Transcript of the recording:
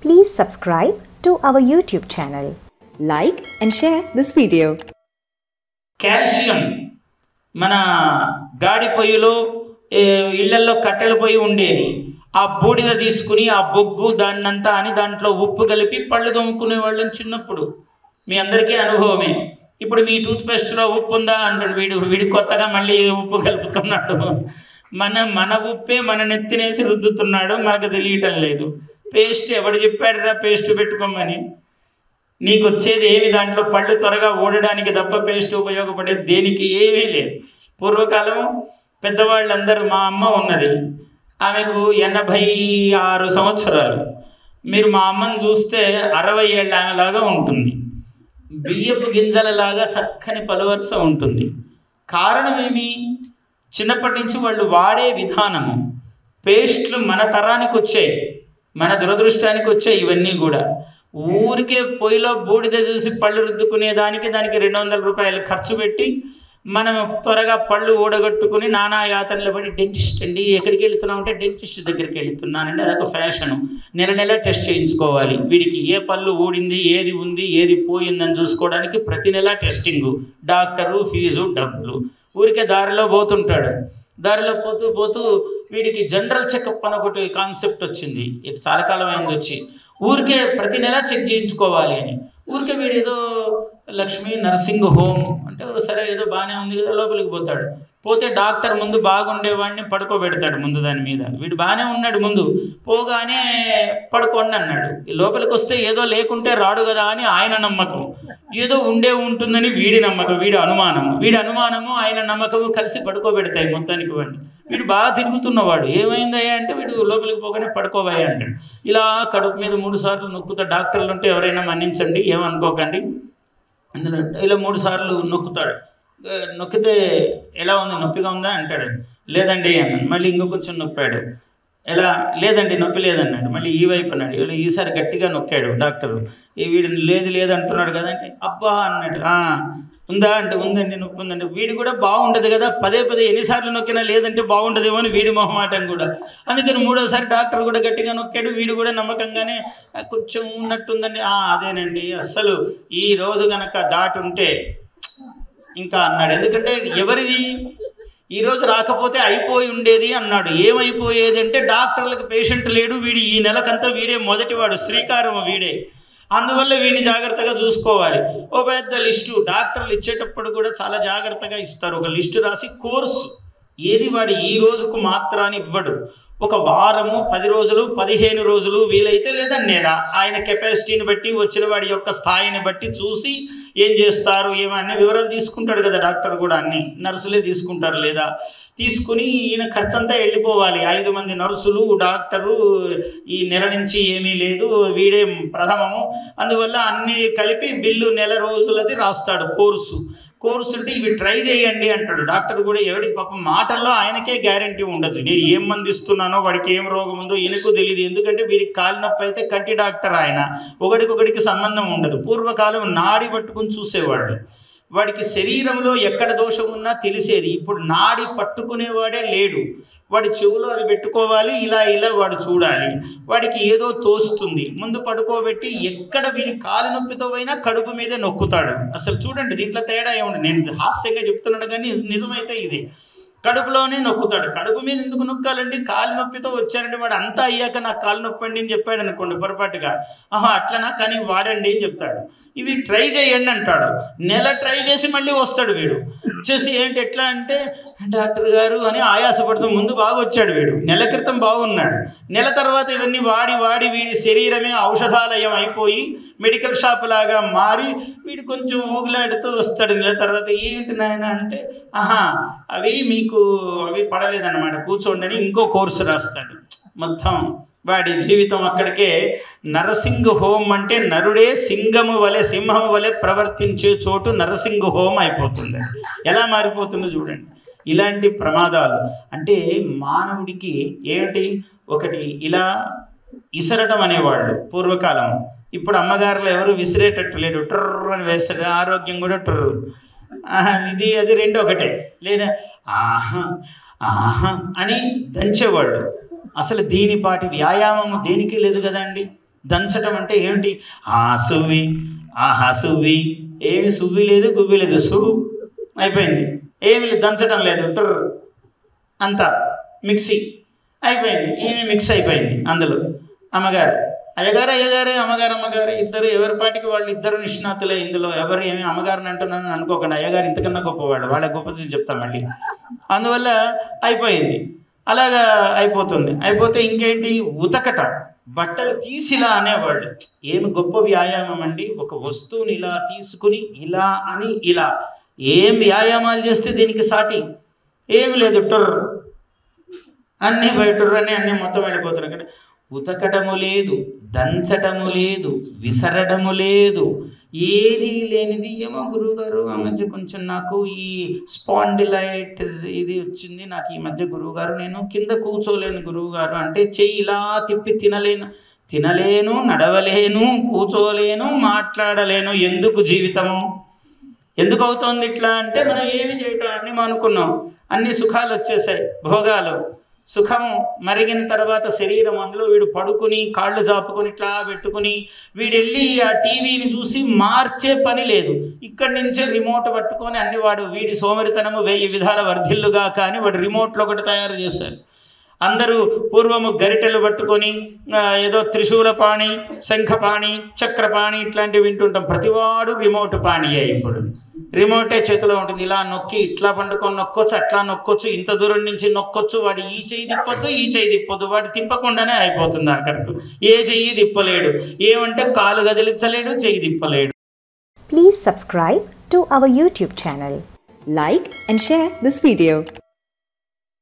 Please subscribe to our YouTube channel. Like and share this video. Calcium మన గాడి పొయ్యిలో ఇళ్లల్లో కట్టెల పొయ్యి ఉండేది. ఆ బూడిద తీసుకుని ఆ బొగ్గు దాన్నంతా అని దాంట్లో ఉప్పు కలిపి పళ్ళు తోముకునే వాళ్ళని చిన్నప్పుడు. మీ అందరికీ అనుభవమే. ఇప్పుడు మీ టూత్పేస్ట్లో ఉప్పు ఉందా అంటాడు వీడు కొత్తగా మళ్ళీ ఉప్పు కలుపుతున్నాడు. మన ఉప్పే మన నెత్తినేసి రుద్దుతున్నాడు, మనకు తెలియటం లేదు. పేస్ట్ ఎవడు చెప్పాడురా పేస్ట్ పెట్టుకోమని? నీకు వచ్చేది ఏమి దాంట్లో? పళ్ళు త్వరగా ఊడడానికి తప్ప పేస్ట్ ఉపయోగపడేది దేనికి ఏమీ లేదు. పూర్వకాలం పెద్దవాళ్ళందరూ, మా అమ్మ ఉన్నది, ఆమెకు 86 సంవత్సరాలు. మీరు మా అమ్మను చూస్తే 60 ఏళ్ళ ఆమెలాగా ఉంటుంది. బియ్యపు గింజలలాగా చక్కని పలువరుస ఉంటుంది. కారణం ఏమి? చిన్నప్పటి నుంచి వాళ్ళు వాడే విధానము. పేస్ట్లు మన తరానికి వచ్చాయి, మన దురదృష్టానికి వచ్చాయి. ఇవన్నీ కూడా ఊరికే పొయ్యిలో బూడిద చూసి పళ్ళు రుద్దుకునేదానికి దానికి 200 రూపాయలు ఖర్చు పెట్టి మనం త్వరగా పళ్ళు ఊడగొట్టుకుని నానా యాతనలు పడి, డెంటిస్ట్ అండి ఎక్కడికి వెళుతున్నామంటే డెంటిస్ట్ దగ్గరికి వెళుతున్నానండి, అదొక ఫ్యాషను. నెల టెస్ట్ చేయించుకోవాలి. వీడికి ఏ పళ్ళు ఊడింది, ఏది ఉంది, ఏది పోయిందని చూసుకోవడానికి ప్రతి నెల టెస్టింగు, డాక్టరు, ఫీజు, డబ్బులు. ఊరికే దారిలో పోతుంటాడు. దారిలో పోతూ వీడికి జనరల్ చెకప్ అని ఒకటి కాన్సెప్ట్ వచ్చింది. ఇది చాలా కాలం అయింది వచ్చి. ఊరికే ప్రతి నెల చెక్ చేయించుకోవాలి అని. ఊరికే వీడు ఏదో లక్ష్మీ నర్సింగ్ హోమ్ అంటే సరే ఏదో బాగానే ఉంది కదా, లోపలికి పోతాడు. పోతే డాక్టర్ ముందు బాగుండేవాడిని పడుకోబెడతాడు ముందు దాని మీద. వీడు బాగానే ఉన్నాడు, ముందు పోగానే పడుకోండి అన్నాడు. లోపలికి వస్తే ఏదో లేకుంటే రాడు కదా అని ఆయన నమ్మకం, ఏదో ఉంటుందని వీడి నమ్మకం, వీడి అనుమానము ఆయన నమ్మకము కలిసి పడుకోబెడతాయి మొత్తానికి వాడిని. వీడు బాగా తిరుగుతున్నవాడు. ఏమైందయ్యా అంటే వీడు లోపలికి పోగానే పడుకోవయ్యా అంటాడు. ఇలా కడుపు మీద 3 సార్లు నొక్కుతా. డాక్టర్లు ఉంటే ఎవరైనా మన్నించండి, ఏమనుకోకండి. అందులో ఇలా 3 సార్లు నొక్కుతాడు. నొక్కితే ఎలా ఉంది, నొప్పిగా ఉందా అంటాడు. లేదండి అన్నాడు. మళ్ళీ ఇంకో కొంచెం నొప్పాడు. ఎలా? లేదండి నొప్పి లేదన్నాడు. మళ్ళీ ఈ వైపు అన్నాడు. ఈసారి గట్టిగా నొక్కాడు డాక్టరు. వీడు లేదు అంటున్నాడు కదా అంటే అబ్బా అన్నాడు. ఉందా అంటే ఉందండి, నొప్పి ఉందండి. వీడు కూడా బాగుండదు కదా, పదే ఎన్నిసార్లు నొక్కినా లేదంటే బాగుండదేమో అని వీడి మొహమాటం కూడా. అందుకని 3వసారి డాక్టర్ కూడా గట్టిగా నొక్కాడు. వీడు కూడా నమ్మకంగానే కొంచెం ఉన్నట్టుందండి. అదేనండి, అస్సలు ఈ రోజు కనుక దాటుంటే ఇంకా అన్నాడు. ఎందుకంటే ఎవరిది ఈరోజు రాకపోతే అయిపోయి ఉండేది అన్నాడు. ఏమైపోయేది అంటే డాక్టర్లకు పేషెంట్ లేడు, వీడు ఈ నెలకంతా వీడే మొదటివాడు, శ్రీకారం వీడే. అందువల్ల వీడిని జాగ్రత్తగా చూసుకోవాలి. ఓ పెద్ద లిస్టు డాక్టర్లు ఇచ్చేటప్పుడు కూడా చాలా జాగ్రత్తగా ఇస్తారు. ఒక లిస్టు రాసి కోర్సు ఏది వాడి ఈ రోజుకు మాత్రాన్ని ఇవ్వడు. ఒక వారము, 10 రోజులు, 15 రోజులు వీలైతే, లేదా నెల, ఆయన కెపాసిటీని బట్టి, వచ్చిన వాడి యొక్క స్థాయిని బట్టి చూసి ఏం చేస్తారు ఏమన్నీ వివరాలు తీసుకుంటాడు కదా డాక్టర్ కూడా. అన్నీ నర్సులే తీసుకుంటారు, లేదా తీసుకుని ఈయన ఖర్చంతా వెళ్ళిపోవాలి. 5 మంది నర్సులు, డాక్టరు, ఈ నెల నుంచి ఏమీ లేదు, వీడే ప్రథమము. అందువల్ల అన్నీ కలిపి బిల్లు నెల రోజులది రాస్తాడు. కోర్సు అంటే ఇవి ట్రై చేయండి అంటాడు డాక్టర్ కూడా. ఎవరికి పాపం మాటల్లో ఆయనకే గ్యారంటీ ఉండదు. నేను ఏం మంది ఇస్తున్నానో, వాడికి ఏం రోగం ఉందో ఈయనకు తెలియదు. ఎందుకంటే వీడికి కాలు నొప్పి అయితే కంటి డాక్టర్ ఆయన, ఒకడికొకడికి సంబంధం ఉండదు. పూర్వకాలం నాడి పట్టుకుని చూసేవాడు. వాడికి శరీరంలో ఎక్కడ దోషం ఉన్నా తెలిసేది. ఇప్పుడు నాడి పట్టుకునేవాడే లేడు. వాడి చెవులో అది పెట్టుకోవాలి, ఇలా వాడు చూడాలి. వాడికి ఏదో తోస్తుంది, ముందు పడుకోబెట్టి ఎక్కడ వీడి కాలు నొప్పితో అయినా కడుపు మీదే నొక్కుతాడు. అసలు చూడండి దీంట్లో తేడా ఏముంది. నేను హాస్యంగా చెప్తున్నాడు కానీ నిజమైతే ఇది. కడుపులోనే నొక్కుతాడు. కడుపు మీద ఎందుకు నొక్కాలండి? కాలు నొప్పితో వచ్చారంటే వాడు అంతా అయ్యాక నాకు కాలు నొప్పి అండి అని చెప్పాడు అనుకోండి పొరపాటుగా, అట్లనా, కానీ వాడండి అని చెప్తాడు. ఇవి ట్రై చేయండి అంటాడు. నెల ట్రై చేసి మళ్ళీ వస్తాడు వీడు. వచ్చేసి ఏంటి ఎట్లా అంటే డాక్టర్ గారు అని ఆయాసపడుతూ, ముందు బాగా వచ్చాడు వీడు, నెల క్రితం బాగున్నాడు. నెల తర్వాత ఇవన్నీ వాడి వీడి శరీరమే ఔషధాలయం అయిపోయి మెడికల్ షాప్ లాగా మారి వీడు కొంచెం ఊగులాడుతూ వస్తాడు. నెల తర్వాత ఏంటి నాయన అంటే అవి పడలేదన్నమాట, కూర్చోండి అని ఇంకో కోర్సు రాస్తాడు. మొత్తం వాడి జీవితం అక్కడికే. నరసింగ్ హోమ్ అంటే నరుడే సింహము వలె ప్రవర్తించే చోటు నరసింగ్ హోమ్ అయిపోతుంది. ఎలా మారిపోతుందో చూడండి. ఇలాంటి ప్రమాదాలు అంటే మానవుడికి ఏమిటి, ఒకటి ఇలా ఇసరటం అనేవాళ్ళు పూర్వకాలం. ఇప్పుడు అమ్మగారులు ఎవరు విసిరేటట్టు లేడు, ట్రర్ అని వేస్తారు. ఆరోగ్యం కూడా ట్రర్, ఇది అది రెండు ఒకటే. లేదా అని దంచేవాళ్ళు. అసలు దీనిపాటి వ్యాయామము దేనికి లేదు కదండి. దంచడం అంటే ఏమిటి? సువ్వి, సువ్వి, ఏమి సువ్వి లేదు గువ్వి లేదు, సువ్వు అయిపోయింది. ఏమి దంచడం లేదు, టుర్ర అంతా మిక్సీ అయిపోయింది. ఏమి మిక్స్ అయిపోయింది అందులో. అమ్మగారు అయ్యగారు, అయ్యగారు, అమ్మగారు, అమ్మగారు, ఇద్దరు ఎవరి పాటికి వాళ్ళు ఇద్దరు నిష్ణాతులే. ఇందులో ఎవరు ఏమి అమ్మగారిని అంటున్నాను అనుకోకండి, అయ్యగారు ఇంతకన్నా గొప్పవాళ్ళు, వాళ్ళ గొప్పది చెప్తాం మళ్ళీ. అందువల్ల అయిపోయింది, అలాగా అయిపోతుంది. అయిపోతే ఇంకేంటి, ఉతకట, బట్టలు తీసిలా అనేవాళ్ళు. ఏమి గొప్ప వ్యాయామం అండి. ఒక వస్తువుని ఇలా తీసుకుని ఇలా అని ఇలా ఏం వ్యాయామాలు చేస్తే దీనికి సాటి ఏమి లేదు. టొర్ర అన్నీ బయటర్రని అన్నీ మొత్తం వెళ్ళిపోతున్నాయి. కానీ ఉతకటము లేదు, దంచటము లేదు, విసరడము లేదు, ఏది లేనిది. ఏమో గురువుగారు ఆ మధ్య కొంచెం నాకు ఈ స్పాండిలైట్ ఇది వచ్చింది, నాకు ఈ మధ్య గురువుగారు నేను కింద కూర్చోలేను గురువుగారు అంటే, చెయ్యి ఇలా తిప్పి తినలేను, నడవలేను, కూర్చోలేను, మాట్లాడలేను. ఎందుకు జీవితము? ఎందుకు అవుతోంది ఇట్లా అంటే, మనం ఏమి చేయటం అన్నీ అనుకున్నాం, అన్ని సుఖాలు వచ్చేసాయి, భోగాలు. సుఖం మరిగిన తర్వాత శరీరం అందులో వీడు పడుకుని కాళ్ళు జాపుకొని ఇట్లా పెట్టుకుని వీడు వెళ్ళి ఆ టీవీని చూసి మార్చే పని లేదు. ఇక్కడి నుంచే రిమోట్ పట్టుకొని అన్ని వీడి సోమరితనము 1000 విధాల వర్ధిల్లుగా కానీ వాడు రిమోట్లో ఒకటి తయారు చేశారు. అందరూ పూర్వము గరిటెలు పట్టుకొని ఏదో త్రిశూలపాణి, శంఖపాణి, చక్రపాణి ఇట్లాంటివి వింటుంటాం. ప్రతివాడు రిమోట్ పాణియే. ఇప్పుడు రిమోటే చేతిలో ఉంటుంది. ఇలా నొక్కి ఇట్లా పండుకొని నొక్కొచ్చు, అట్లా నొక్కొచ్చు, ఇంత దూరం నుంచి నొక్కొచ్చు. వాడు ఈ చెయ్యి తిప్పొద్దు, ఈ చెయ్యి తిప్పొద్దు, వాడు తిప్పకుండానే అయిపోతుంది. అక్కడికి ఏ చెయ్యి తిప్పలేడు, ఏమంటే కాలు కదిలించలేడు, చెయ్యి తిప్పలేడు. Please subscribe to our YouTube channel. Like and share this video.